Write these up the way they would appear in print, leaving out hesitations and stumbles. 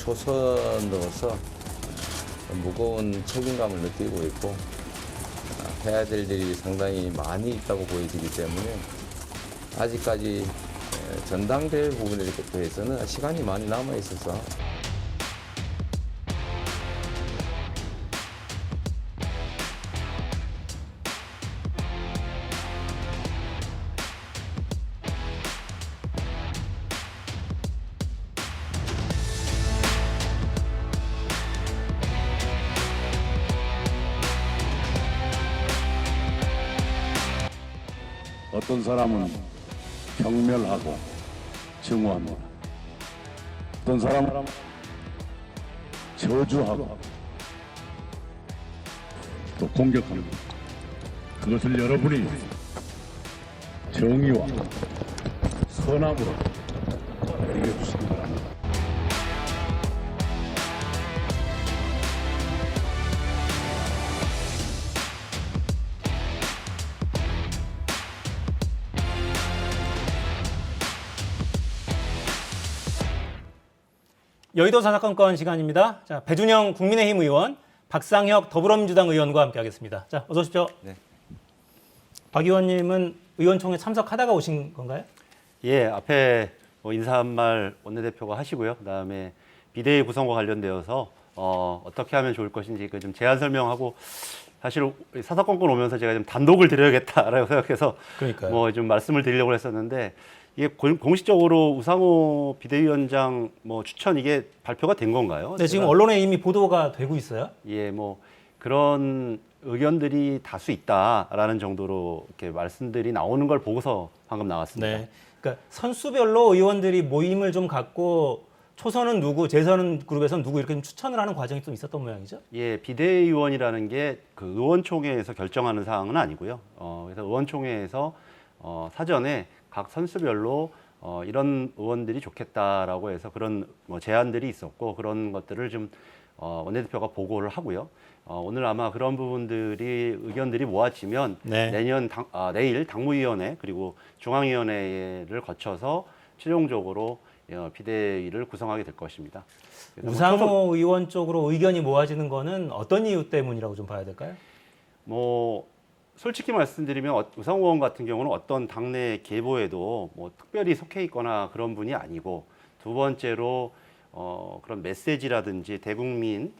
초선으로서 무거운 책임감을 느끼고 있고 해야 될 일이 상당히 많이 있다고 보여지기 때문에 아직까지 전당대회 부분에 대해서는 시간이 많이 남아 있어서 어떤 사람은 경멸하고 증오합니다. 어떤 사람은 저주하고 또 공격합니다. 그것을 여러분이 정의와 선함으로 이겨주시기 바랍니다. 여의도 사사건건 시간입니다. 자, 배준영 국민의힘 의원, 박상혁 더불어민주당 의원과 함께하겠습니다. 자, 어서 오십시오. 네. 박 의원님은 의원총회 참석하다가 오신 건가요? 예, 앞에 인사 한 말 원내대표가 하시고요. 그다음에 비대위 구성과 관련되어서 어떻게 하면 좋을 것인지 좀 제안 설명하고 사실 사사건건 오면서 제가 좀 단독을 드려야겠다라고 생각해서 그러니까요. 뭐 좀 말씀을 드리려고 했었는데 이게 공식적으로 우상호 비대위원장 추천 이게 발표가 된 건가요? 네, 지금 언론에 이미 보도가 되고 있어요. 예, 그런 의견들이 다수 있다라는 정도로 이렇게 말씀들이 나오는 걸 보고서 방금 나왔습니다. 네. 그러니까 선수별로 의원들이 모임을 좀 갖고 초선은 누구, 재선 그룹에서는 누구 이렇게 좀 추천을 하는 과정이 좀 있었던 모양이죠. 예, 비대위원이라는 게 그 의원총회에서 결정하는 사항은 아니고요. 그래서 의원총회에서 사전에 각 선수별로 이런 의원들이 좋겠다라고 해서 그런 제안들이 있었고 그런 것들을 좀 원내대표가 보고를 하고요. 오늘 아마 그런 부분들이 의견들이 모아지면 네. 내일 당무위원회 그리고 중앙위원회를 거쳐서 최종적으로 비대위를 구성하게 될 것입니다. 그래서 우상호 의원 쪽으로 의견이 모아지는 거는 어떤 이유 때문이라고 좀 봐야 될까요? 솔직히 말씀드리면 우상호 의원 같은 경우는 어떤 당내 계보에도 특별히 속해 있거나 그런 분이 아니고 두 번째로 그런 메시지라든지 대국민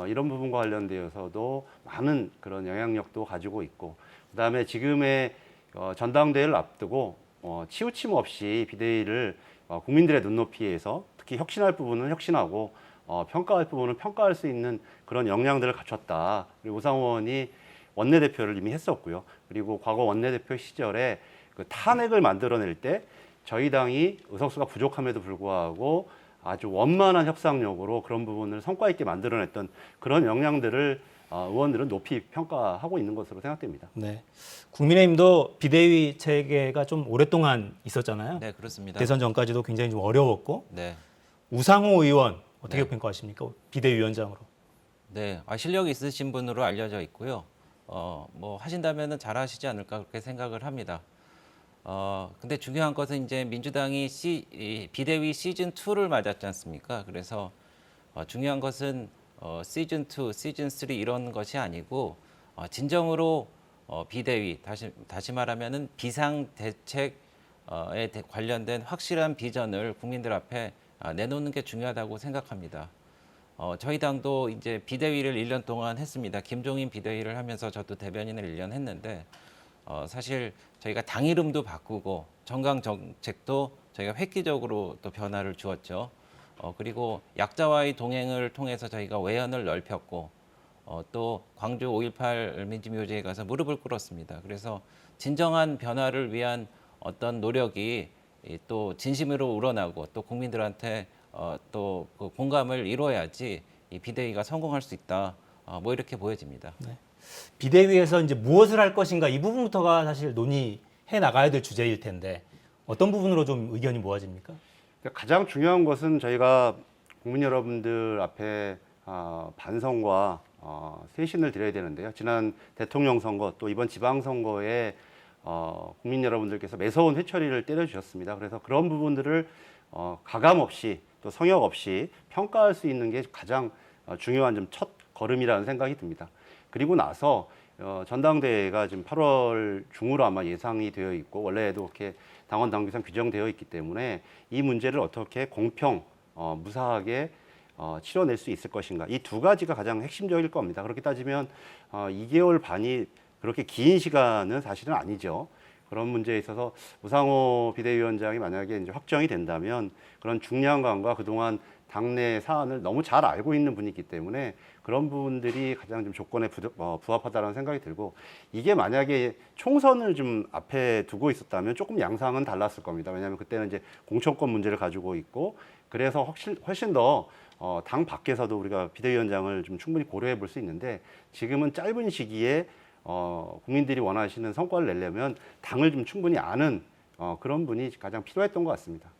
이런 부분과 관련되어서도 많은 그런 영향력도 가지고 있고 그다음에 지금의 전당대회를 앞두고 치우침 없이 비대위를 국민들의 눈높이에서 특히 혁신할 부분은 혁신하고 평가할 부분은 평가할 수 있는 그런 역량들을 갖췄다. 그리고 우상호 의원이 원내대표를 이미 했었고요. 그리고 과거 원내대표 시절에 그 탄핵을 만들어낼 때 저희 당이 의석수가 부족함에도 불구하고 아주 원만한 협상력으로 그런 부분을 성과 있게 만들어냈던 그런 역량들을 의원들은 높이 평가하고 있는 것으로 생각됩니다. 네. 국민의힘도 비대위 체계가 좀 오랫동안 있었잖아요. 네, 그렇습니다. 대선 전까지도 굉장히 좀 어려웠고 네, 우상호 의원 어떻게 네. 평가하십니까? 비대위원장으로. 네, 실력 있으신 분으로 알려져 있고요. 하신다면은 잘하시지 않을까 그렇게 생각을 합니다. 근데 중요한 것은 이제 민주당이 비대위 시즌 2를 맞았지 않습니까? 그래서 중요한 것은 시즌 2, 시즌 3 이런 것이 아니고 진정으로 비대위 다시 말하면은 비상 대책에 관련된 확실한 비전을 국민들 앞에 내놓는 게 중요하다고 생각합니다. 저희 당도 이제 비대위를 1년 동안 했습니다. 김종인 비대위를 하면서 저도 대변인을 1년 했는데 사실 저희가 당 이름도 바꾸고 정강 정책도 저희가 획기적으로 또 변화를 주었죠. 그리고 약자와의 동행을 통해서 저희가 외연을 넓혔고 또 광주 5.18 민주묘지에 가서 무릎을 꿇었습니다. 그래서 진정한 변화를 위한 어떤 노력이 또 진심으로 우러나고 또 국민들한테 또 그 공감을 이뤄야지 이 비대위가 성공할 수 있다. 이렇게 보여집니다. 네. 비대위에서 이제 무엇을 할 것인가 이 부분부터가 사실 논의해 나가야 될 주제일 텐데 어떤 부분으로 좀 의견이 모아집니까? 가장 중요한 것은 저희가 국민 여러분들 앞에 반성과 쇄신을 드려야 되는데요. 지난 대통령 선거 또 이번 지방선거에 국민 여러분들께서 매서운 회초리를 때려주셨습니다. 그래서 그런 부분들을 가감 없이 또 성역 없이 평가할 수 있는 게 가장 중요한 좀 첫 걸음이라는 생각이 듭니다. 그리고 나서 전당대회가 지금 8월 중으로 아마 예상이 되어 있고 원래도 그렇게 당원 당규상 규정되어 있기 때문에 이 문제를 어떻게 공평, 무사하게 치러낼 수 있을 것인가. 이 두 가지가 가장 핵심적일 겁니다. 그렇게 따지면 2개월 반이 그렇게 긴 시간은 사실은 아니죠. 그런 문제에 있어서 우상호 비대위원장이 만약에 이제 확정이 된다면 그런 중량감과 그동안 당내 사안을 너무 잘 알고 있는 분이기 때문에 그런 부분들이 가장 좀 조건에 부합하다는 생각이 들고 이게 만약에 총선을 좀 앞에 두고 있었다면 조금 양상은 달랐을 겁니다. 왜냐하면 그때는 이제 공천권 문제를 가지고 있고 그래서 훨씬 더 당 밖에서도 우리가 비대위원장을 좀 충분히 고려해 볼 수 있는데 지금은 짧은 시기에 국민들이 원하시는 성과를 내려면 당을 좀 충분히 아는 그런 분이 가장 필요했던 것 같습니다.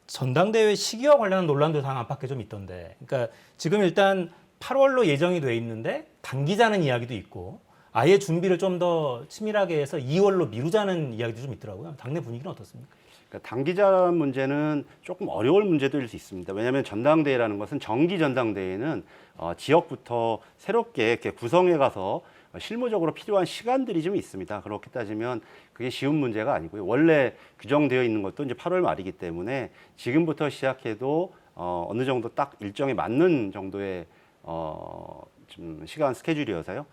전당대회 시기와 관련한 논란도 당 안팎에 좀 있던데, 그러니까 지금 일단 8월로 예정이 돼 있는데 당기자는 이야기도 있고, 아예 준비를 좀 더 치밀하게 해서 2월로 미루자는 이야기도 좀 있더라고요. 당내 분위기는 어떻습니까? 그러니까 당기자 문제는 조금 어려울 문제도 수 있습니다. 왜냐하면 전당대회라는 것은 정기 전당대회는 지역부터 새롭게 이렇게 구성해 가서 실무적으로 필요한 시간들이 좀 있습니다. 그렇게 따지면 그게 쉬운 문제가 아니고요. 원래 규정되어 있는 것도 이제 8월 말이기 때문에 지금부터 시작해도 어느 정도 딱 일정에 맞는 정도의 좀 시간 스케줄이어서요.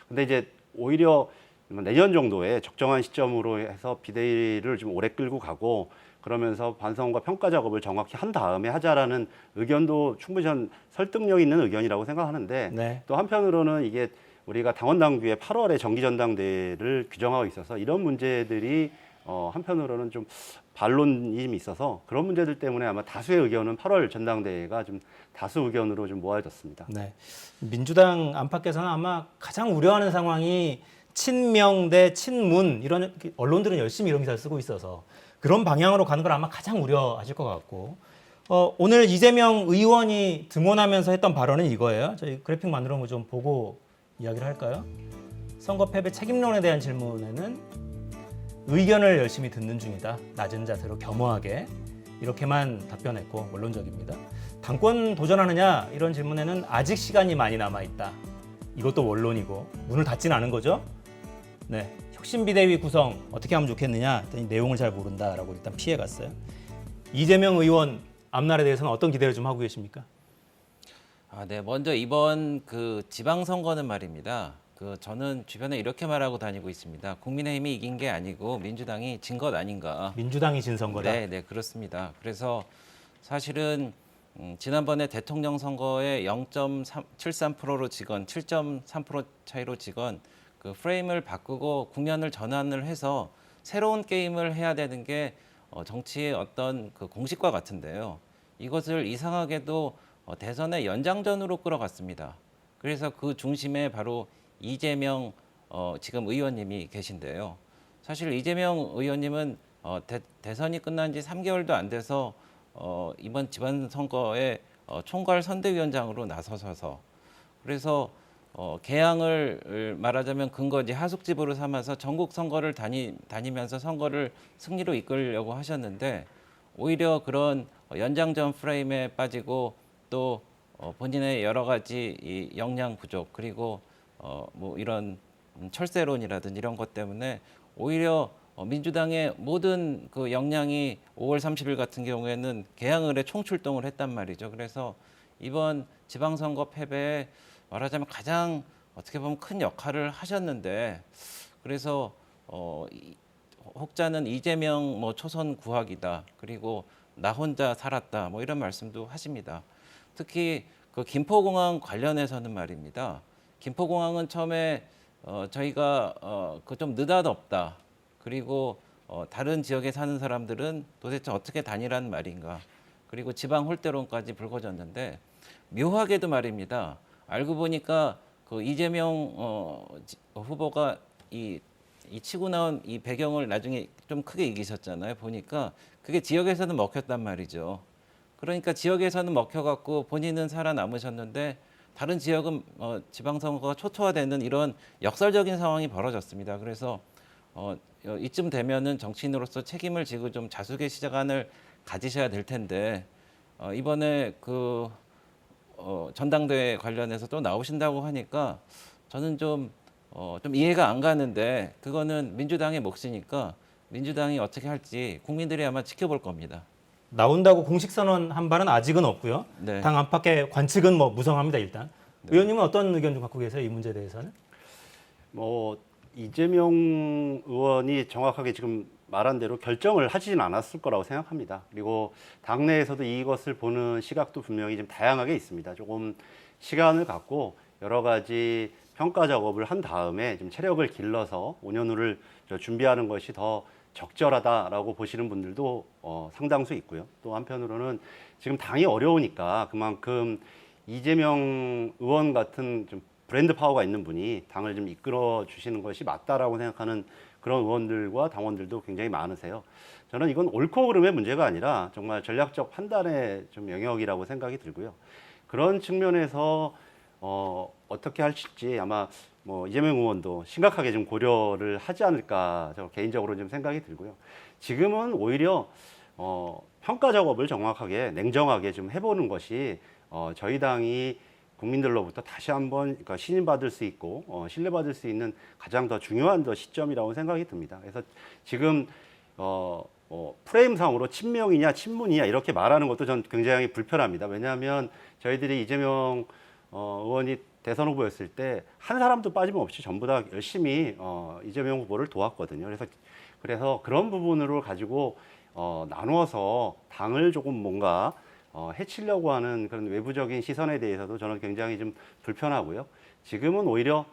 근데 이제 오히려 내년 정도에 적정한 시점으로 해서 비대위를 좀 오래 끌고 가고 그러면서 반성과 평가 작업을 정확히 한 다음에 하자라는 의견도 충분히 전 설득력 있는 의견이라고 생각하는데 네. 또 한편으로는 이게 우리가 당원 당규에 8월에 정기 전당대회를 규정하고 있어서 이런 문제들이 한편으로는 좀 반론이 좀 있어서 그런 문제들 때문에 아마 다수의 의견은 8월 전당대회가 좀 다수 의견으로 좀 모아졌습니다. 네. 민주당 안팎에서는 아마 가장 우려하는 상황이 친명 대 친문 이런 언론들은 열심히 이런 기사를 쓰고 있어서 그런 방향으로 가는 걸 아마 가장 우려하실 것 같고 오늘 이재명 의원이 등원하면서 했던 발언은 이거예요. 저희 그래픽 만들어 놓은 거 좀 보고 이야기를 할까요? 선거 패배 책임론에 대한 질문에는 의견을 열심히 듣는 중이다. 낮은 자세로 겸허하게 이렇게만 답변했고 원론적입니다. 당권 도전하느냐 이런 질문에는 아직 시간이 많이 남아있다. 이것도 원론이고 문을 닫지는 않은 거죠. 네, 혁신비대위 구성 어떻게 하면 좋겠느냐 했더니 내용을 잘 모른다라고 일단 피해갔어요. 이재명 의원 앞날에 대해서는 어떤 기대를 좀 하고 계십니까? 네, 먼저 이번 그 지방선거는 말입니다. 저는 주변에 이렇게 말하고 다니고 있습니다. 국민의힘이 이긴 게 아니고 민주당이 진 것 아닌가. 민주당이 진 선거다. 네, 그렇습니다. 그래서 사실은 지난번에 대통령 선거에 0.73%로 지건, 7.3% 차이로 지건 그 프레임을 바꾸고 국면을 전환을 해서 새로운 게임을 해야 되는 게 정치의 어떤 그 공식과 같은데요. 이것을 이상하게도 대선의 연장전으로 끌어갔습니다. 그래서 그 중심에 바로 이재명 지금 의원님이 계신데요. 사실 이재명 의원님은 대선이 끝난 지 3개월도 안 돼서 이번 지방선거에 총괄 선대위원장으로 나서셔서 그래서 개항을 말하자면 근거지 하숙집으로 삼아서 전국 선거를 다니면서 선거를 승리로 이끌려고 하셨는데 오히려 그런 연장전 프레임에 빠지고 또 본인의 여러 가지 이 역량 부족 그리고 뭐 이런 철새론이라든지 이런 것 때문에 오히려 민주당의 모든 그 역량이 5월 30일 같은 경우에는 개항을에 총출동을 했단 말이죠. 그래서 이번 지방선거 패배에 말하자면 가장 어떻게 보면 큰 역할을 하셨는데 그래서 혹자는 이재명 뭐 초선 구학이다 그리고 나 혼자 살았다 뭐 이런 말씀도 하십니다. 특히 그 김포공항 관련해서는 말입니다. 김포공항은 처음에 저희가 그 좀 느닷없다. 그리고 다른 지역에 사는 사람들은 도대체 어떻게 다니라는 말인가. 그리고 지방 홀대론까지 불거졌는데 묘하게도 말입니다. 알고 보니까 그 이재명 후보가 이 치고 나온 이 배경을 나중에 좀 크게 이기셨잖아요. 보니까 그게 지역에서는 먹혔단 말이죠. 그러니까 지역에서는 먹혀갖고 본인은 살아남으셨는데 다른 지역은 지방선거가 초토화되는 이런 역설적인 상황이 벌어졌습니다. 그래서 이쯤 되면은 정치인으로서 책임을 지고 좀 자숙의 시간을 가지셔야 될 텐데 이번에 그 전당대회 관련해서 또 나오신다고 하니까 저는 좀 이해가 안 가는데 그거는 민주당의 몫이니까 민주당이 어떻게 할지 국민들이 아마 지켜볼 겁니다. 나온다고 공식 선언한 바는 아직은 없고요. 네. 당 안팎의 관측은 뭐 무성합니다 일단. 의원님은 어떤 의견 좀 갖고 계세요 이 문제에 대해서는? 뭐 이재명 의원이 정확하게 지금 말한 대로 결정을 하지는 않았을 거라고 생각합니다. 그리고 당내에서도 이것을 보는 시각도 분명히 좀 다양하게 있습니다. 조금 시간을 갖고 여러 가지 평가 작업을 한 다음에 좀 체력을 길러서 5년 후를 준비하는 것이 더 적절하다라고 보시는 분들도 상당수 있고요. 또 한편으로는 지금 당이 어려우니까 그만큼 이재명 의원 같은 좀 브랜드 파워가 있는 분이 당을 좀 이끌어 주시는 것이 맞다라고 생각하는 그런 의원들과 당원들도 굉장히 많으세요. 저는 이건 옳고 그름의 문제가 아니라 정말 전략적 판단의 좀 영역이라고 생각이 들고요. 그런 측면에서 어떻게 할지 아마 뭐 이재명 의원도 심각하게 좀 고려를 하지 않을까 저 개인적으로 좀 생각이 들고요. 지금은 오히려 평가 작업을 정확하게 냉정하게 좀 해보는 것이 저희 당이 국민들로부터 다시 한번 그러니까 신임받을 수 있고 신뢰받을 수 있는 가장 더 중요한 시점이라고 생각이 듭니다. 그래서 지금 프레임상으로 친명이냐 친문이냐 이렇게 말하는 것도 전 굉장히 불편합니다. 왜냐하면 저희들이 이재명 의원이 대선 후보였을 때 한 사람도 빠짐없이 전부 다 열심히 이재명 후보를 도왔거든요. 그래서 그런 부분으로 가지고 나누어서 당을 조금 뭔가 해치려고 하는 그런 외부적인 시선에 대해서도 저는 굉장히 좀 불편하고요. 지금은 오히려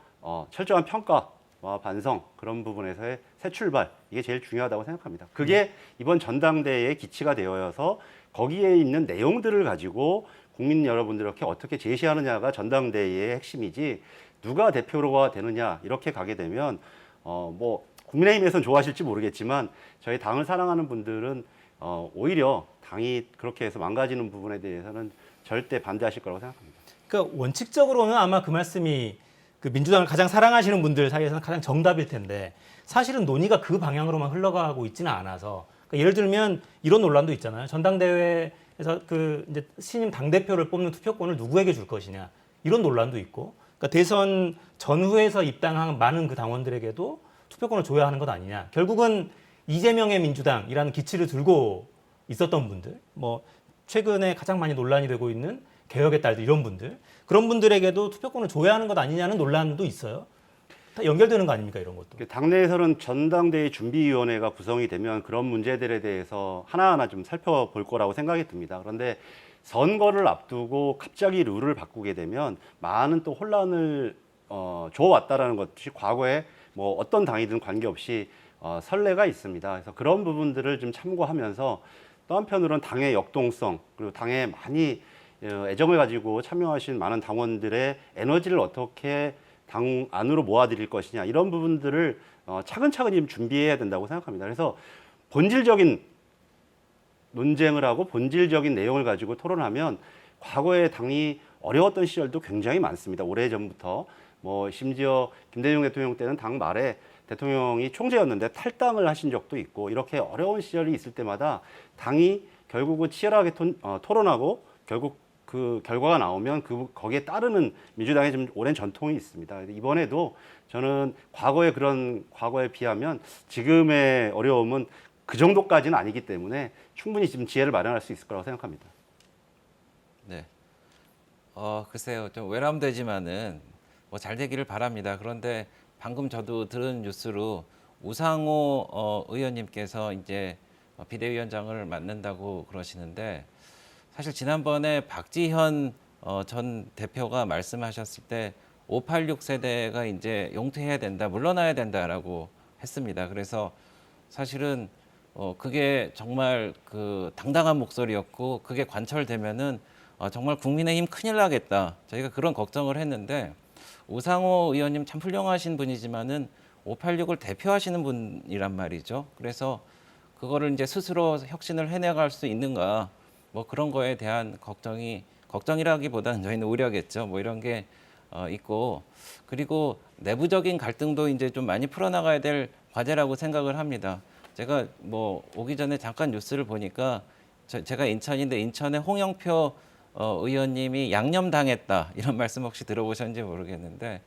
철저한 평가와 반성 그런 부분에서의 새 출발 이게 제일 중요하다고 생각합니다. 그게 이번 전당대회의 기치가 되어서 거기에 있는 내용들을 가지고 국민 여러분들께 어떻게 제시하느냐가 전당대회의 핵심이지 누가 대표가 되느냐 이렇게 가게 되면 뭐 국민의힘에서는 좋아하실지 모르겠지만 저희 당을 사랑하는 분들은 오히려 당이 그렇게 해서 망가지는 부분에 대해서는 절대 반대하실 거라고 생각합니다. 그러니까 원칙적으로는 아마 그 말씀이 그 민주당을 가장 사랑하시는 분들 사이에서는 가장 정답일 텐데 사실은 논의가 그 방향으로만 흘러가고 있지는 않아서 그러니까 예를 들면 이런 논란도 있잖아요. 전당대회에서 그 이제 신임 당 대표를 뽑는 투표권을 누구에게 줄 것이냐 이런 논란도 있고, 그러니까 대선 전후에서 입당한 많은 그 당원들에게도 투표권을 줘야 하는 것 아니냐. 결국은 이재명의 민주당이라는 기치를 들고 있었던 분들, 뭐 최근에 가장 많이 논란이 되고 있는 개혁의 딸들 이런 분들, 그런 분들에게도 투표권을 줘야 하는 것 아니냐는 논란도 있어요. 다 연결되는 거 아닙니까 이런 것도? 당내에서는 전당대회 준비위원회가 구성이 되면 그런 문제들에 대해서 하나하나 좀 살펴볼 거라고 생각이 듭니다. 그런데 선거를 앞두고 갑자기 룰을 바꾸게 되면 많은 또 혼란을 줘왔다라는 것이 과거에 뭐 어떤 당이든 관계없이 선례가 있습니다. 그래서 그런 부분들을 좀 참고하면서 또 한편으로는 당의 역동성 그리고 당에 많이 애정을 가지고 참여하신 많은 당원들의 에너지를 어떻게 당 안으로 모아드릴 것이냐 이런 부분들을 차근차근 좀 준비해야 된다고 생각합니다. 그래서 본질적인 논쟁을 하고 본질적인 내용을 가지고 토론하면 과거에 당이 어려웠던 시절도 굉장히 많습니다. 오래전부터 뭐 심지어 김대중 대통령 때는 당 말에 대통령이 총재였는데 탈당을 하신 적도 있고 이렇게 어려운 시절이 있을 때마다 당이 결국은 치열하게 토론하고 결국 그 결과가 나오면 거기에 따르는 민주당의 좀 오랜 전통이 있습니다. 이번에도 저는 과거에 비하면 지금의 어려움은 그 정도까지는 아니기 때문에 충분히 지금 지혜를 마련할 수 있을 거라고 생각합니다. 네. 글쎄요, 좀 외람되지만은 뭐 잘 되기를 바랍니다. 그런데 방금 저도 들은 뉴스로 우상호 의원님께서 이제 비대위원장을 맡는다고 그러시는데 사실 지난번에 박지현 전 대표가 말씀하셨을 때 586 세대가 이제 용퇴해야 된다, 물러나야 된다라고 했습니다. 그래서 사실은 그게 정말 그 당당한 목소리였고 그게 관철되면은 정말 국민의힘 큰일 나겠다. 저희가 그런 걱정을 했는데 우상호 의원님 참 훌륭하신 분이지만은 586을 대표하시는 분이란 말이죠. 그래서 그거를 이제 스스로 혁신을 해나갈 수 있는가 뭐 그런 거에 대한 걱정이라기보다는 저희는 우려겠죠. 뭐 이런 게 있고 그리고 내부적인 갈등도 이제 좀 많이 풀어나가야 될 과제라고 생각을 합니다. 제가 뭐 오기 전에 잠깐 뉴스를 보니까 제가 인천인데 인천의 홍영표 의원님이 양념당했다 이런 말씀 혹시 들어보셨는지 모르겠는데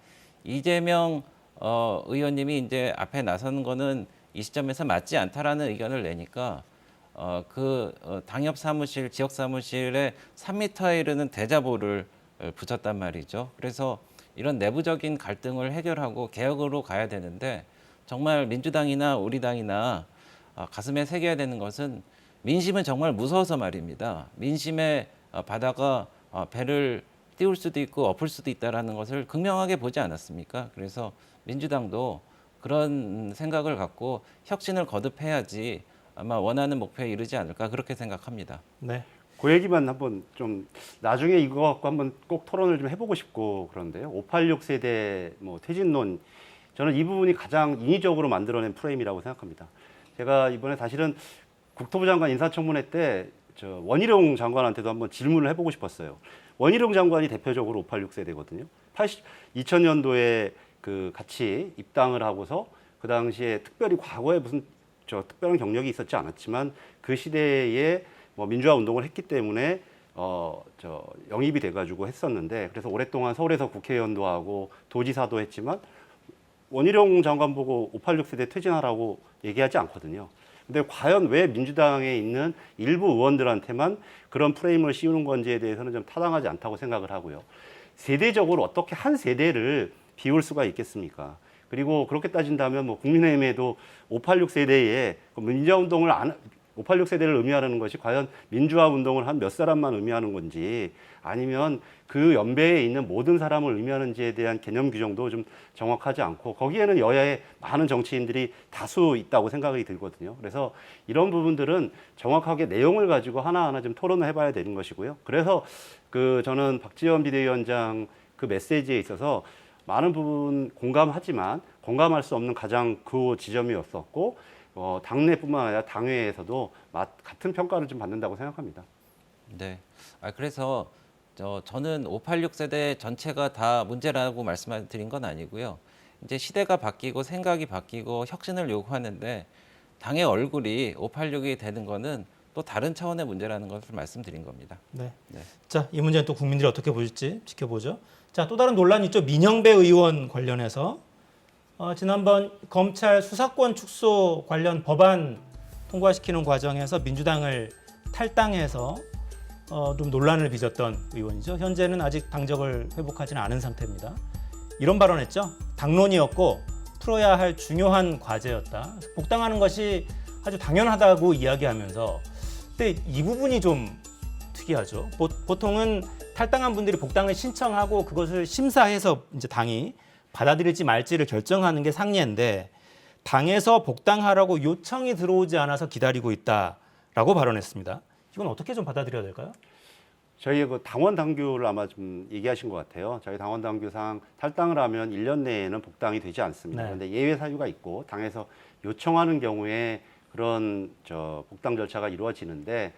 이재명 의원님이 이제 앞에 나서는 거는 이 시점에서 맞지 않다라는 의견을 내니까 당협 사무실, 지역 사무실에 3m에 이르는 대자보를 붙였단 말이죠. 그래서 이런 내부적인 갈등을 해결하고 개혁으로 가야 되는데 정말 민주당이나 우리 당이나 가슴에 새겨야 되는 것은 민심은 정말 무서워서 말입니다. 민심의 바다가 배를 띄울 수도 있고 엎을 수도 있다라는 것을 극명하게 보지 않았습니까? 그래서 민주당도 그런 생각을 갖고 혁신을 거듭해야지 아마 원하는 목표에 이르지 않을까 그렇게 생각합니다. 네. 그 얘기만 한번 좀 나중에 이거 갖고 한번 꼭 토론을 좀 해보고 싶고 그런데요. 586 세대 뭐 퇴진론 저는 이 부분이 가장 인위적으로 만들어낸 프레임이라고 생각합니다. 제가 이번에 사실은 국토부 장관 인사청문회 때 원희룡 장관한테도 한번 질문을 해보고 싶었어요. 원희룡 장관이 대표적으로 586 세대거든요. 2000년도에 그 같이 입당을 하고서 그 당시에 특별히 과거에 무슨 특별한 경력이 있었지 않았지만 그 시대에 뭐 민주화 운동을 했기 때문에 영입이 돼가지고 했었는데 그래서 오랫동안 서울에서 국회의원도 하고 도지사도 했지만 원희룡 장관 보고 586 세대 퇴진하라고 얘기하지 않거든요. 근데 과연 왜 민주당에 있는 일부 의원들한테만 그런 프레임을 씌우는 건지에 대해서는 좀 타당하지 않다고 생각을 하고요. 세대적으로 어떻게 한 세대를 비울 수가 있겠습니까? 그리고 그렇게 따진다면 뭐 국민의힘에도 586 세대에 민주화 운동을 586 세대를 의미하는 것이 과연 민주화 운동을 한 몇 사람만 의미하는 건지 아니면 그 연배에 있는 모든 사람을 의미하는지에 대한 개념 규정도 좀 정확하지 않고 거기에는 여야의 많은 정치인들이 다수 있다고 생각이 들거든요. 그래서 이런 부분들은 정확하게 내용을 가지고 하나하나 좀 토론을 해봐야 되는 것이고요. 그래서 저는 박지원 비대위원장 그 메시지에 있어서 많은 부분 공감하지만 공감할 수 없는 가장 그 지점이었었고 당내뿐만 아니라 당회에서도 같은 평가를 좀 받는다고 생각합니다. 네. 그래서 저는 586 세대 전체가 다 문제라고 말씀드린 건 아니고요. 이제 시대가 바뀌고 생각이 바뀌고 혁신을 요구하는데 당의 얼굴이 586이 되는 거는 또 다른 차원의 문제라는 것을 말씀드린 겁니다. 네. 네. 자, 이 문제는 또 국민들이 어떻게 보실지 지켜보죠. 자, 또 다른 논란이 있죠. 민영배 의원 관련해서 지난번 검찰 수사권 축소 관련 법안 통과시키는 과정에서 민주당을 탈당해서 좀 논란을 빚었던 의원이죠. 현재는 아직 당적을 회복하지는 않은 상태입니다. 이런 발언했죠. 당론이었고 풀어야 할 중요한 과제였다. 복당하는 것이 아주 당연하다고 이야기하면서 근데 이 부분이 좀 특이하죠. 보통은 탈당한 분들이 복당을 신청하고 그것을 심사해서 이제 당이 받아들일지 말지를 결정하는 게 상례인데 당에서 복당하라고 요청이 들어오지 않아서 기다리고 있다라고 발언했습니다. 이건 어떻게 좀 받아들여야 될까요? 저희 그 당원 당규를 아마 좀 얘기하신 것 같아요. 저희 당원 당규상 탈당을 하면 1년 내에는 복당이 되지 않습니다. 네. 그런데 예외 사유가 있고 당에서 요청하는 경우에 그런 복당 절차가 이루어지는데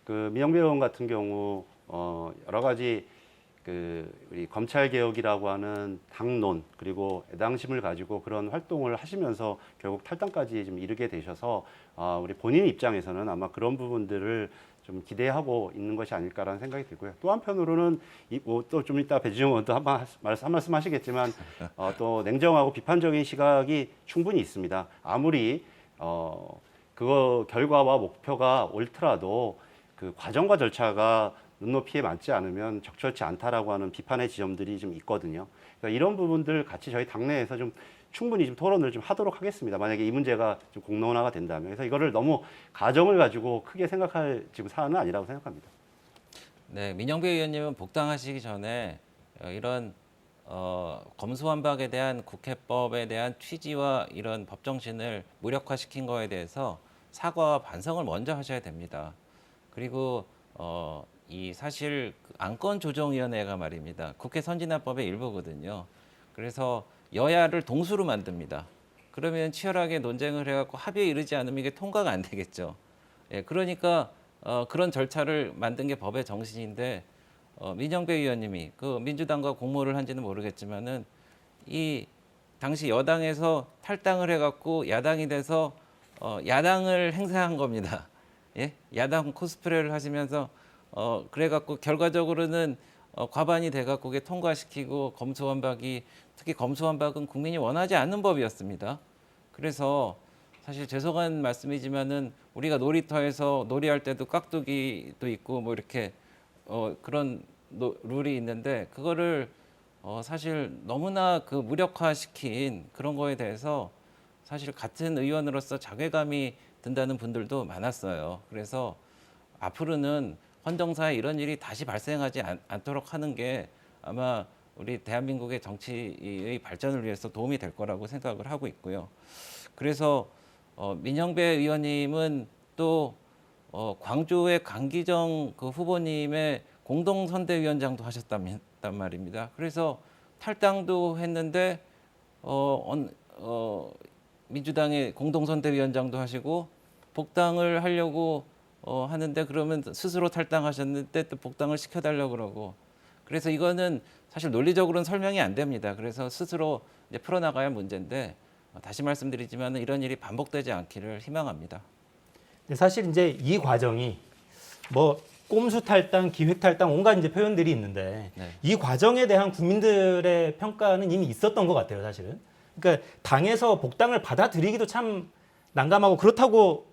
그 민영배 의원 같은 경우 여러 가지 우리 검찰 개혁이라고 하는 당론 그리고 애당심을 가지고 그런 활동을 하시면서 결국 탈당까지 좀 이르게 되셔서 우리 본인 입장에서는 아마 그런 부분들을 좀 기대하고 있는 것이 아닐까라는 생각이 들고요. 또 한편으로는 또 좀 이따 배지영 의원도 한 말씀 하시겠지만 또 냉정하고 비판적인 시각이 충분히 있습니다. 아무리 그거 결과와 목표가 옳더라도 그 과정과 절차가 눈높이에 맞지 않으면 적절치 않다라고 하는 비판의 지점들이 좀 있거든요. 그러니까 이런 부분들 같이 저희 당내에서 좀 충분히 좀 토론을 좀 하도록 하겠습니다. 만약에 이 문제가 좀 공론화가 된다면. 그래서 이거를 너무 가정을 가지고 크게 생각할 지금 사안은 아니라고 생각합니다. 네, 민영배 의원님은 복당하시기 전에 이런 검수완박에 대한 국회법에 대한 취지와 이런 법정신을 무력화시킨 거에 대해서 사과와 반성을 먼저 하셔야 됩니다. 그리고 이 사실 안건조정위원회가 말입니다. 국회 선진화법의 일부거든요. 그래서 여야를 동수로 만듭니다. 그러면 치열하게 논쟁을 해갖고 합의에 이르지 않으면 이게 통과가 안 되겠죠. 예, 그러니까 그런 절차를 만든 게 법의 정신인데 민영배 의원님이 그 민주당과 공모를 한지는 모르겠지만은 이 당시 여당에서 탈당을 해갖고 야당이 돼서 야당을 행사한 겁니다. 예? 야당 코스프레를 하시면서 그래갖고 결과적으로는 과반이 돼갖고 그게 통과시키고 검수완박이 특히 검수완박은 국민이 원하지 않는 법이었습니다. 그래서 사실 죄송한 말씀이지만은 우리가 놀이터에서 놀이할 때도 깍두기도 있고 뭐 이렇게 그런 룰이 있는데 그거를 사실 너무나 그 무력화시킨 그런 거에 대해서 사실 같은 의원으로서 자괴감이 든다는 분들도 많았어요. 그래서 앞으로는 헌정사에 이런 일이 다시 발생하지 않도록 하는 게 아마 우리 대한민국의 정치의 발전을 위해서 도움이 될 거라고 생각을 하고 있고요. 그래서 민영배 의원님은 또 광주의 강기정 그 후보님의 공동선대위원장도 하셨단 말입니다. 그래서 탈당도 했는데 민주당의 공동선대위원장도 하시고 복당을 하려고 하는데 그러면 스스로 탈당하셨는데 또 복당을 시켜달라고 그러고 그래서 이거는 사실 논리적으로는 설명이 안 됩니다. 그래서 스스로 이제 풀어나가야 할 문제인데 다시 말씀드리지만 이런 일이 반복되지 않기를 희망합니다. 근데 사실 이제 이 과정이 뭐 꼼수 탈당, 기획 탈당 온갖 이제 표현들이 있는데 네. 이 과정에 대한 국민들의 평가는 이미 있었던 것 같아요, 사실은. 그러니까 당에서 복당을 받아들이기도 참 난감하고 그렇다고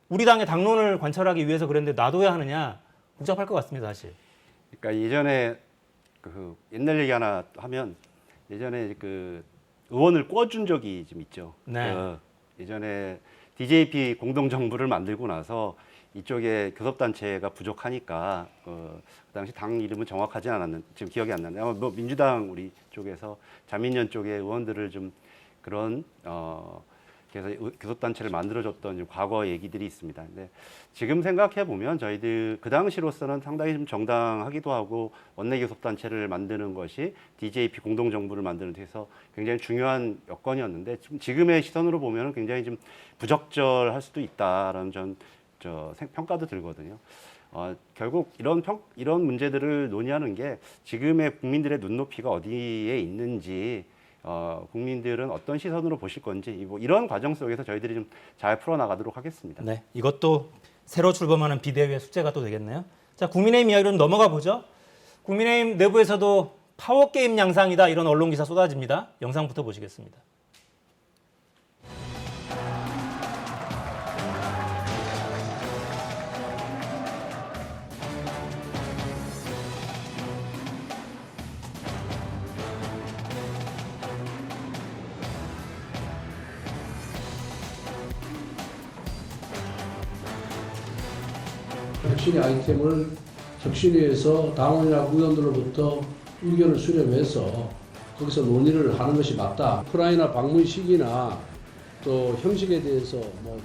우리 당의 당론을 관철하기 위해서 그랬는데 놔둬야 하느냐 복잡할 것 같습니다, 사실. 그러니까 예전에 그 옛날 얘기 하나 하면 예전에 그 의원을 꿔준 적이 좀 있죠. 네. 예전에 DJP 공동정부를 만들고 나서 이쪽에 교섭단체가 부족하니까 그 당시 당 이름은 정확하진 않았는데 지금 기억이 안 나네요. 아마 뭐 민주당 우리 쪽에서 자민련 쪽의 의원들을 좀 그런 그래서 교섭단체를 만들어줬던 좀 과거 얘기들이 있습니다. 근데 지금 생각해 보면 저희들 그 당시로서는 상당히 좀 정당하기도 하고 원내교섭단체를 만드는 것이 DJP 공동정부를 만드는 데 있어서 굉장히 중요한 여건이었는데 지금의 시선으로 보면 굉장히 좀 부적절할 수도 있다라는 평가도 들거든요. 결국 이런 문제들을 논의하는 게 지금의 국민들의 눈높이가 어디에 있는지 국민들은 어떤 시선으로 보실 건지 뭐 이런 과정 속에서 저희들이 좀 잘 풀어나가도록 하겠습니다. 네, 이것도 새로 출범하는 비대위의 숙제가 또 되겠네요. 자, 국민의힘 이야기로 넘어가 보죠. 국민의힘 내부에서도 파워게임 양상이다 이런 언론 기사 쏟아집니다. 영상부터 보시겠습니다. 혁신의 아이템을 혁신위에서 당원이나 의원들로부터 의견을 수렴해서 거기서 논의를 하는 것이 맞다. 우크라이나 방문 시기나 또 형식에 대해서 뭐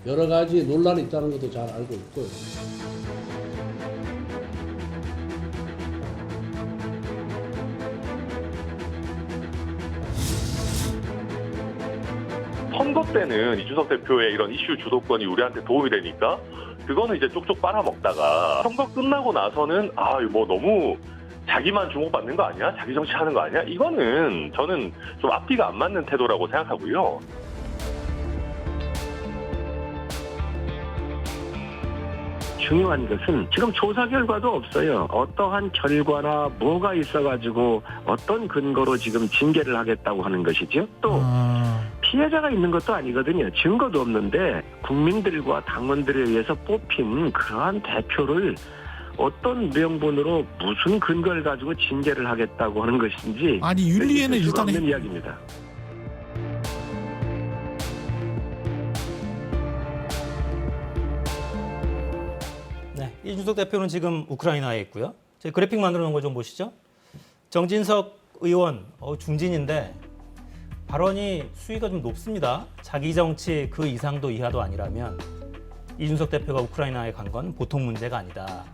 여러 가지 논란이 있다는 것도 잘 알고 있고요. 선거 때는 이준석 대표의 이런 이슈 주도권이 우리한테 도움이 되니까 그거는 이제 쪽쪽 빨아먹다가 선거 끝나고 나서는 뭐 너무 자기만 주목받는 거 아니야? 자기 정치하는 거 아니야? 이거는 저는 좀 앞뒤가 안 맞는 태도라고 생각하고요. 중요한 것은 지금 조사 결과도 없어요. 어떠한 결과나 뭐가 있어가지고 어떤 근거로 지금 징계를 하겠다고 하는 것이죠. 또 피해자가 있는 것도 아니거든요. 증거도 없는데 국민들과 당원들에 의해서 뽑힌 그러한 대표를 어떤 명분으로 무슨 근거를 가지고 징계를 하겠다고 하는 것인지 아니 윤리에는 있을 수 일단 없는 이야기입니다. 네, 이준석 대표는 지금 우크라이나에 있고요. 저희 그래픽 만들어 놓은 거 좀 보시죠. 정진석 의원 중진인데 발언이 수위가 좀 높습니다. 자기 정치 그 이상도 이하도 아니라면 이준석 대표가 우크라이나에 간 건 보통 문제가 아니다.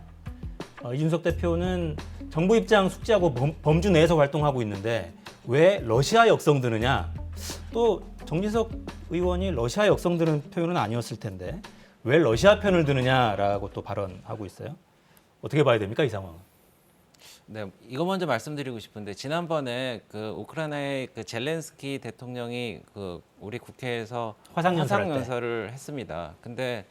이준석 대표는 정부 입장 숙지하고 범주 내에서 활동하고 있는데 왜 러시아 역성 드느냐? 또 정진석 의원이 러시아 역성 드는 표현은 아니었을 텐데 왜 러시아 편을 드느냐라고 또 발언하고 있어요. 어떻게 봐야 됩니까, 이 상황은? 네, 이거 먼저 말씀드리고 싶은데 지난번에 그 우크라이나의 그 젤렌스키 대통령이 그 우리 국회에서 화상연설을 화상연설을 했습니다. 근데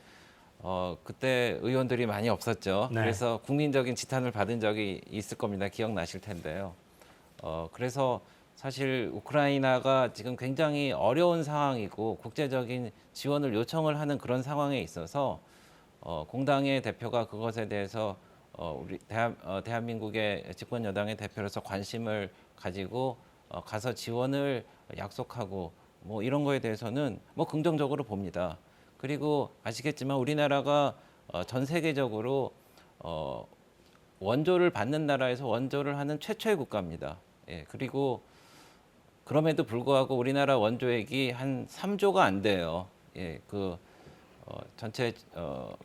그때 의원들이 많이 없었죠. 네. 그래서 국민적인 지탄을 받은 적이 있을 겁니다. 기억나실 텐데요. 그래서 사실 우크라이나가 지금 굉장히 어려운 상황이고 국제적인 지원을 요청을 하는 그런 상황에 있어서 공당의 대표가 그것에 대해서 우리 대한민국의 집권 여당의 대표로서 관심을 가지고 가서 지원을 약속하고 뭐 이런 거에 대해서는 뭐 긍정적으로 봅니다. 그리고 아시겠지만 우리나라가 전 세계적으로 원조를 받는 나라에서 원조를 하는 최초의 국가입니다. 예, 그리고 그럼에도 불구하고 우리나라 원조액이 한 3조가 안 돼요. 예, 전체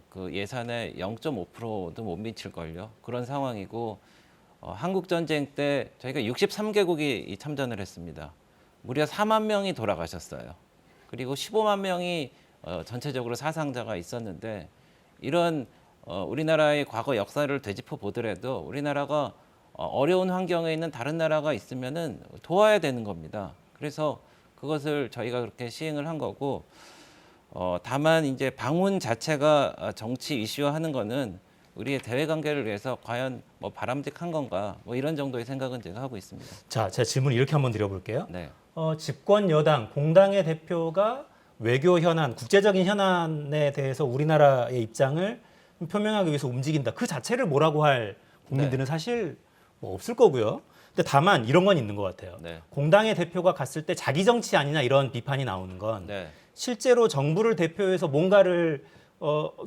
그 예산의 0.5%도 못 미칠 걸요. 그런 상황이고 한국 전쟁 때 저희가 63개국이 참전을 했습니다. 무려 4만 명이 돌아가셨어요. 그리고 15만 명이 전체적으로 사상자가 있었는데 이런 우리나라의 과거 역사를 되짚어 보더라도 우리나라가 어려운 환경에 있는 다른 나라가 있으면은 도와야 되는 겁니다. 그래서 그것을 저희가 그렇게 시행을 한 거고 다만 이제 방문 자체가 정치 이슈화하는 거는 우리의 대외 관계를 위해서 과연 뭐 바람직한 건가 뭐 이런 정도의 생각은 제가 하고 있습니다. 자, 제가 질문 이렇게 한번 드려볼게요. 네. 집권 여당 공당의 대표가 외교 현안, 국제적인 현안에 대해서 우리나라의 입장을 표명하기 위해서 움직인다. 그 자체를 뭐라고 할 국민들은 사실 뭐 없을 거고요. 근데 다만 이런 건 있는 것 같아요. 네. 공당의 대표가 갔을 때 자기 정치 아니냐 이런 비판이 나오는 건 네. 실제로 정부를 대표해서 뭔가를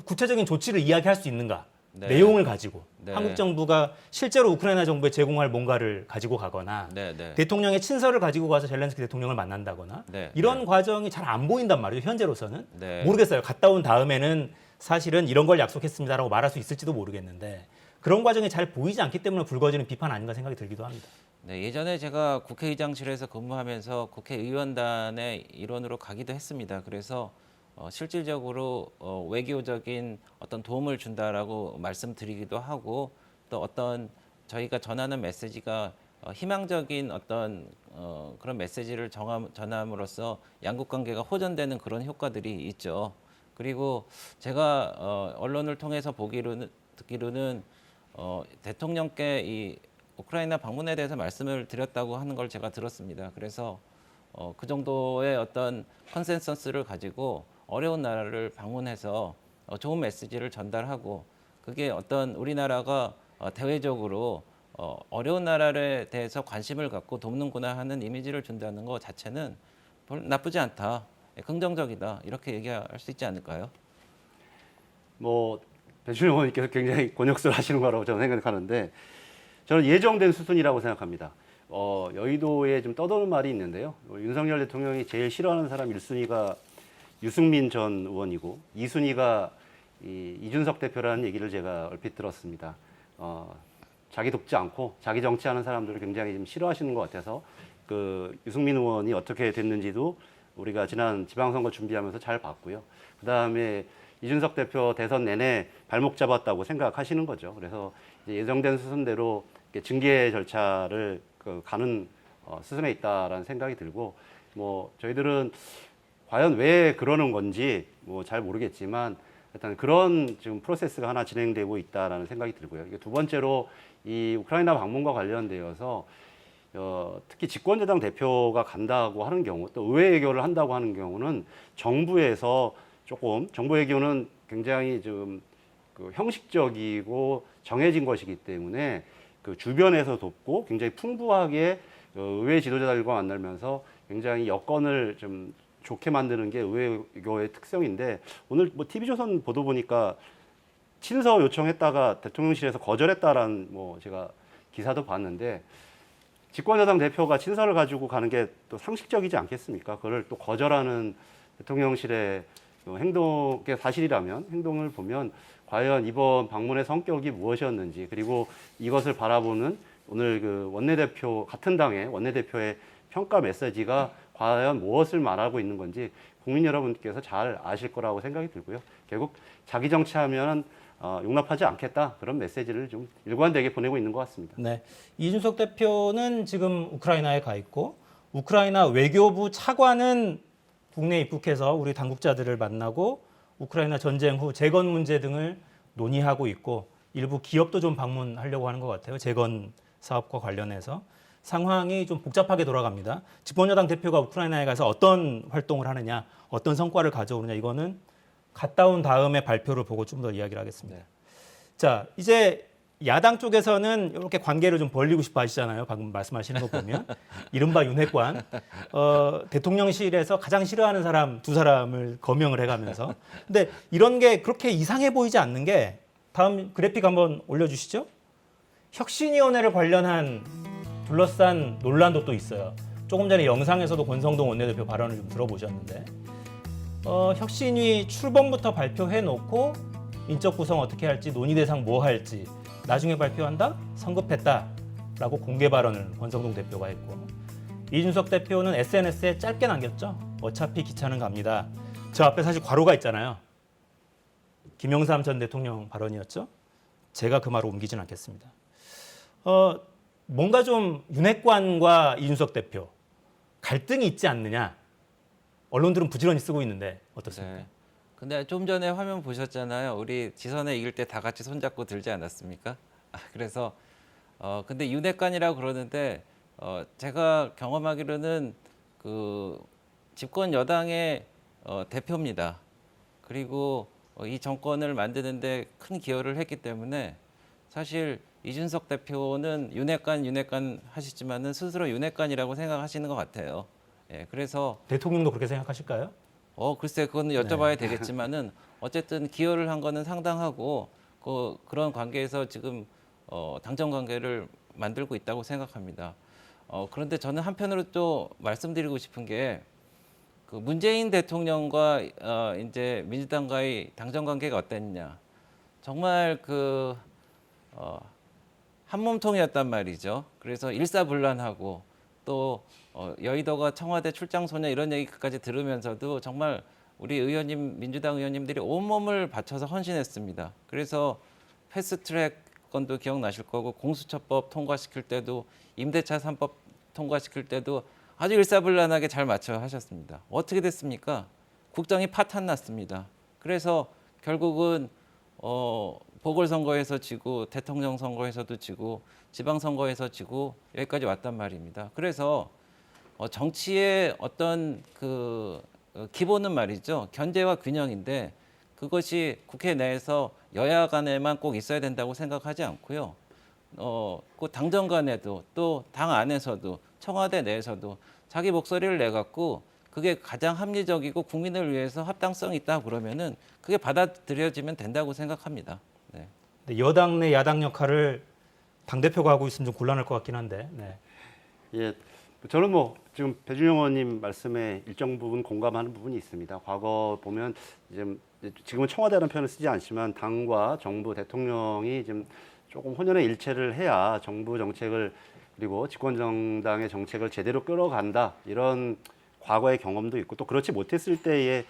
구체적인 조치를 이야기할 수 있는가? 네. 내용을 가지고 네. 한국 정부가 실제로 우크라이나 정부에 제공할 뭔가를 가지고 가거나 네, 네. 대통령의 친서를 가지고 가서 젤렌스키 대통령을 만난다거나 네, 이런 네. 과정이 잘 안 보인단 말이죠. 현재로서는. 네. 모르겠어요. 갔다 온 다음에는 사실은 이런 걸 약속했습니다라고 말할 수 있을지도 모르겠는데 그런 과정이 잘 보이지 않기 때문에 불거지는 비판 아닌가 생각이 들기도 합니다. 네, 예전에 제가 국회의장실에서 근무하면서 국회의원단의 일원으로 가기도 했습니다. 그래서 실질적으로 외교적인 어떤 도움을 준다라고 말씀드리기도 하고 또 어떤 저희가 전하는 메시지가 희망적인 어떤 그런 메시지를 전함으로써 양국 관계가 호전되는 그런 효과들이 있죠. 그리고 제가 언론을 통해서 듣기로는 대통령께 이 우크라이나 방문에 대해서 말씀을 드렸다고 하는 걸 제가 들었습니다. 그래서 그 정도의 어떤 컨센서스를 가지고 어려운 나라를 방문해서 좋은 메시지를 전달하고 그게 어떤 우리나라가 대외적으로 어려운 나라에 대해서 관심을 갖고 돕는구나 하는 이미지를 준다는 것 자체는 별로 나쁘지 않다, 긍정적이다 이렇게 얘기할 수 있지 않을까요? 뭐 배준영 의원님께서 굉장히 곤욕스러워 하시는 거라고 저는 생각하는데 저는 예정된 수순이라고 생각합니다. 여의도에 좀 떠도는 말이 있는데요. 윤석열 대통령이 제일 싫어하는 사람 1순위가 유승민 전 의원이고 2순위가 이준석 대표라는 얘기를 제가 얼핏 들었습니다. 자기 돕지 않고 자기 정치하는 사람들을 굉장히 좀 싫어하시는 것 같아서 그 유승민 의원이 어떻게 됐는지도 우리가 지난 지방선거 준비하면서 잘 봤고요. 그 다음에 이준석 대표 대선 내내 발목 잡았다고 생각하시는 거죠. 그래서 이제 예정된 수순대로 징계 절차를 가는 수순에 있다라는 생각이 들고 뭐 저희들은 과연 왜 그러는 건지 뭐 잘 모르겠지만 일단 그런 지금 프로세스가 하나 진행되고 있다라는 생각이 들고요. 이게 두 번째로 이 우크라이나 방문과 관련되어서 특히 집권여당 대표가 간다고 하는 경우 또 의회 외교를 한다고 하는 경우는 정부에서 조금 정부 외교는 굉장히 좀 형식적이고 정해진 것이기 때문에 그 주변에서 돕고 굉장히 풍부하게 의회 지도자들과 만나면서 굉장히 여건을 좀 좋게 만드는 게 의회 외교의 특성인데 오늘 뭐 TV조선 보도 보니까 친서 요청했다가 대통령실에서 거절했다라는 뭐 제가 기사도 봤는데 집권여당 대표가 친서를 가지고 가는 게 또 상식적이지 않겠습니까? 그걸 또 거절하는 대통령실의 행동이 사실이라면 행동을 보면 과연 이번 방문의 성격이 무엇이었는지 그리고 이것을 바라보는 오늘 그 원내대표 같은 당의 원내대표의 평가 메시지가 과연 무엇을 말하고 있는 건지 국민 여러분께서 잘 아실 거라고 생각이 들고요. 결국 자기 정치하면 용납하지 않겠다 그런 메시지를 좀 일관되게 보내고 있는 것 같습니다. 네, 이준석 대표는 지금 우크라이나에 가 있고 우크라이나 외교부 차관은 국내에 입국해서 우리 당국자들을 만나고 우크라이나 전쟁 후 재건 문제 등을 논의하고 있고 일부 기업도 좀 방문하려고 하는 것 같아요. 재건 사업과 관련해서 상황이 좀 복잡하게 돌아갑니다. 집권여당 대표가 우크라이나에 가서 어떤 활동을 하느냐, 어떤 성과를 가져오느냐 이거는 갔다 온 다음에 발표를 보고 좀 더 이야기를 하겠습니다. 자, 이제 야당 쪽에서는 이렇게 관계를 좀 벌리고 싶어 하시잖아요. 방금 말씀하시는 거 보면 이른바 윤핵관 대통령실에서 가장 싫어하는 사람 두 사람을 거명을 해가면서 근데 이런 게 그렇게 이상해 보이지 않는 게 다음 그래픽 한번 올려주시죠. 혁신위원회를 관련한 둘러싼 논란도 또 있어요. 조금 전에 영상에서도 권성동 원내대표 발언을 좀 들어보셨는데 혁신위 출범부터 발표해놓고 인적 구성 어떻게 할지 논의 대상 뭐 할지 나중에 발표한다? 성급했다라고 공개 발언을 권성동 대표가 했고 이준석 대표는 SNS에 짧게 남겼죠. 어차피 기차는 갑니다. 저 앞에 사실 괄호가 있잖아요. 김영삼 전 대통령 발언이었죠. 제가 그 말을 옮기진 않겠습니다. 뭔가 좀 윤핵관과 이준석 대표 갈등이 있지 않느냐. 언론들은 부지런히 쓰고 있는데 어떻습니까? 네. 근데 좀 전에 화면 보셨잖아요. 우리 지선에 이길 때 다 같이 손잡고 들지 않았습니까? 그래서 근데 윤핵관이라고 그러는데 제가 경험하기로는 그 집권 여당의 대표입니다. 그리고 이 정권을 만드는데 큰 기여를 했기 때문에 사실 이준석 대표는 윤핵관 하시지만은 스스로 윤핵관이라고 생각하시는 것 같아요. 예, 그래서 대통령도 그렇게 생각하실까요? 글쎄 그거는 여쭤봐야 되겠지만은 어쨌든 기여를 한 거는 상당하고 그런 관계에서 지금 당정 관계를 만들고 있다고 생각합니다. 그런데 저는 한편으로 또 말씀드리고 싶은 게 그 문재인 대통령과 이제 민주당과의 당정 관계가 어땠냐. 정말 그 한몸통이었단 말이죠. 그래서 일사불란하고 또 여의도가 청와대 출장 소녀 이런 얘기까지 들으면서도 정말 우리 의원님 민주당 의원님들이 온몸을 바쳐서 헌신했습니다. 그래서 패스트트랙 건도 기억나실 거고 공수처법 통과시킬 때도 임대차 3법 통과시킬 때도 아주 일사불란하게 잘 맞춰 하셨습니다. 어떻게 됐습니까? 국정이 파탄 났습니다. 그래서 결국은 보궐선거에서 지고 대통령 선거에서도 지고 지방선거에서 지고 여기까지 왔단 말입니다. 그래서 정치의 어떤 그 기본은 말이죠. 견제와 균형인데 그것이 국회 내에서 여야 간에만 꼭 있어야 된다고 생각하지 않고요. 그 당정 간에도 또 당 안에서도 청와대 내에서도 자기 목소리를 내갖고 그게 가장 합리적이고 국민을 위해서 합당성이 있다 그러면은 그게 받아들여지면 된다고 생각합니다. 네. 근데 여당 내 야당 역할을 당대표가 하고 있으면 좀 곤란할 것 같긴 한데. 네. 예, 저는 뭐 지금 배준영 의원님 말씀에 일정 부분 공감하는 부분이 있습니다. 과거 보면 지금은 청와대라는 표현을 쓰지 않지만 당과 정부 대통령이 지금 조금 혼연의 일체를 해야 정부 정책을 그리고 집권 정당의 정책을 제대로 끌어간다 이런 과거의 경험도 있고 또 그렇지 못했을 때의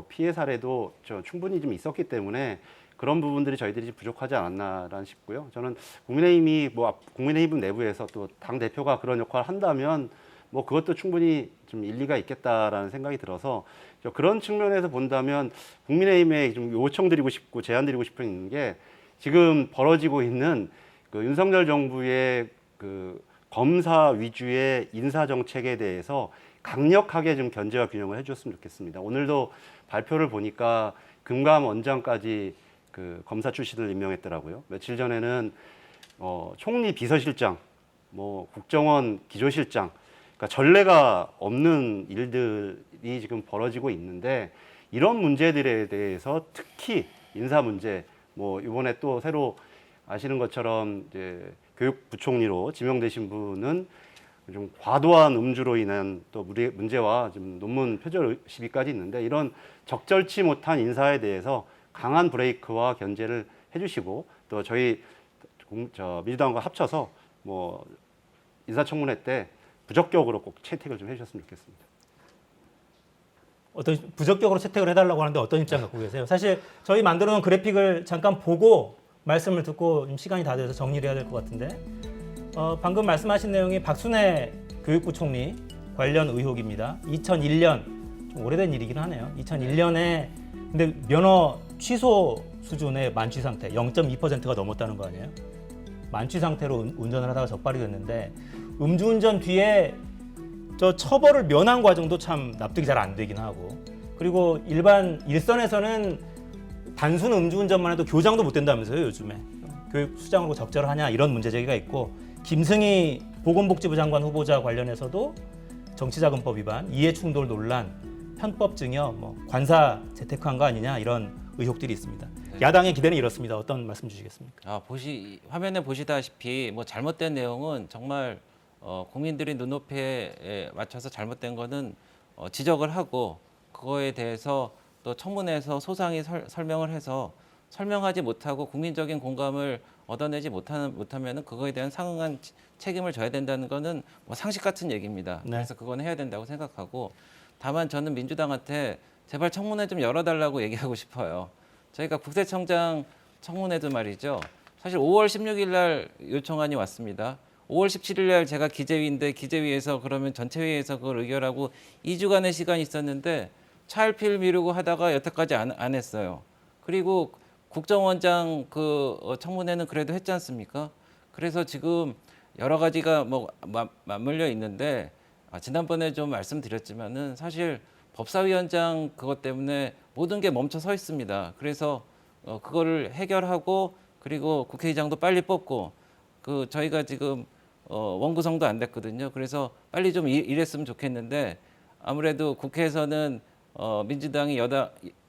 피해 사례도 충분히 좀 있었기 때문에 그런 부분들이 저희들이 부족하지 않았나라는 싶고요. 저는 국민의힘 내부에서 또 당 대표가 그런 역할을 한다면 뭐 그것도 충분히 좀 일리가 있겠다라는 생각이 들어서 그런 측면에서 본다면 국민의힘에 좀 요청드리고 싶고 제안드리고 싶은 게 지금 벌어지고 있는 그 윤석열 정부의 그 검사 위주의 인사 정책에 대해서 강력하게 좀 견제와 균형을 해줬으면 좋겠습니다. 오늘도 발표를 보니까 금감 원장까지 그 검사 출신을 임명했더라고요. 며칠 전에는 총리 비서실장, 국정원 기조실장, 그러니까 전례가 없는 일들이 지금 벌어지고 있는데 이런 문제들에 대해서 특히 인사 문제, 이번에 또 새로 아시는 것처럼 이제 교육부총리로 지명되신 분은 좀 과도한 음주로 인한 또 문제와 좀 논문 표절 시비까지 있는데 이런 적절치 못한 인사에 대해서 강한 브레이크와 견제를 해주시고 또 저희 민주당과 합쳐서 인사청문회 때 부적격으로 꼭 채택을 좀 해주셨으면 좋겠습니다. 어떤 부적격으로 채택을 해달라고 하는데 어떤 입장 갖고 계세요? 사실 저희 만들어놓은 그래픽을 잠깐 보고 말씀을 듣고 좀 시간이 다 돼서 정리를 해야 될 것 같은데 방금 말씀하신 내용이 박순애 교육부 총리 관련 의혹입니다. 2001년 좀 오래된 일이긴 하네요. 2001년에 근데 면허 취소 수준의 만취 상태 0.2%가 넘었다는 거 아니에요? 만취 상태로 운전을 하다가 적발이 됐는데 음주운전 뒤에 저 처벌을 면한 과정도 참 납득이 잘 안 되긴 하고, 그리고 일반 일선에서는 단순 음주운전만 해도 교장도 못 된다면서요 요즘에. 교육 수장으로 적절하냐 이런 문제 제기가 있고, 김승희 보건복지부 장관 후보자 관련해서도 정치자금법 위반, 이해충돌 논란, 편법 증여, 뭐 관사 재테크한 거 아니냐 이런 의혹들이 있습니다. 야당의 기대는 이렇습니다. 어떤 말씀 주시겠습니까? 화면에 보시다시피 뭐 잘못된 내용은 정말 국민들이 눈높이에 맞춰서 잘못된 거는 지적을 하고, 그거에 대해서 또 청문회에서 소상히 설명을 해서 설명하지 못하고 국민적인 공감을 얻어내지 못하면은 그거에 대한 상응한 책임을 져야 된다는 거는 뭐 상식 같은 얘기입니다. 네. 그래서 그건 해야 된다고 생각하고, 다만 저는 민주당한테 제발 청문회 좀 열어달라고 얘기하고 싶어요. 저희가 국세청장 청문회도 말이죠. 사실 5월 16일 날 요청안이 왔습니다. 5월 17일 날 제가 기재위인데 기재위에서 그러면 전체회의에서 그걸 의결하고 2주간의 시간이 있었는데 차일피일 미루고 하다가 여태까지 안 했어요. 그리고 국정원장 그 청문회는 그래도 했지 않습니까? 그래서 지금 여러 가지가 뭐 맞물려 있는데, 지난번에 좀 말씀드렸지만은 사실 법사위원장 그것 때문에 모든 게 멈춰 서 있습니다. 그래서 그거를 해결하고, 그리고 국회의장도 빨리 뽑고, 저희가 지금 원구성도 안 됐거든요. 그래서 빨리 좀 일했으면 좋겠는데, 아무래도 국회에서는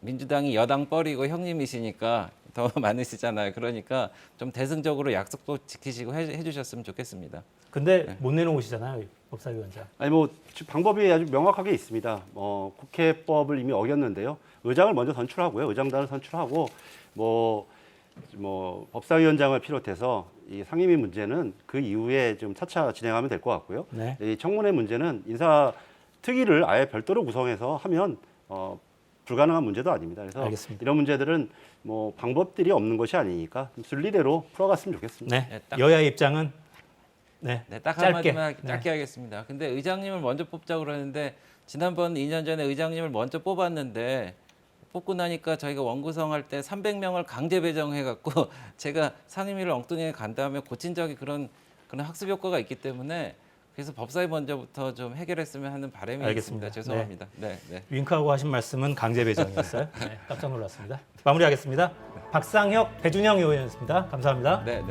민주당이 여당 뻘이고 형님이시니까 더 많으시잖아요. 그러니까 좀 대승적으로 약속도 지키시고 해주셨으면 좋겠습니다. 근데 못 내놓으시잖아요, 법사위원장. 아니 뭐 방법이 아주 명확하게 있습니다. 국회법을 이미 어겼는데요. 의장을 먼저 선출하고요. 의장단을 선출하고 뭐 법사위원장을 비롯해서 이 상임위 문제는 그 이후에 좀 차차 진행하면 될 것 같고요. 네. 이 청문회 문제는 인사 특위를 아예 별도로 구성해서 하면 불가능한 문제도 아닙니다. 그래서 알겠습니다. 이런 문제들은 뭐 방법들이 없는 것이 아니니까 좀 순리대로 풀어갔으면 좋겠습니다. 네. 네, 딱- 여야의 입장은 딱 짧게. 한마디만 짧게 하겠습니다. 근데 의장님을 먼저 뽑자고 그러는데, 지난번 2년 전에 의장님을 먼저 뽑았는데 뽑고 나니까 저희가 원구성할 때 300명을 강제 배정해갖고 제가 상임위를 엉뚱하게 간 다음에 고친 적이 그런 학습 효과가 있기 때문에, 그래서 법사위 먼저부터 좀 해결했으면 하는 바람이 알겠습니다. 있습니다. 죄송합니다. 네. 윙크하고 하신 말씀은 강제 배정이었어요. 네, 깜짝 놀랐습니다. 마무리하겠습니다. 박상혁, 배준영 의원이었습니다. 감사합니다. 네.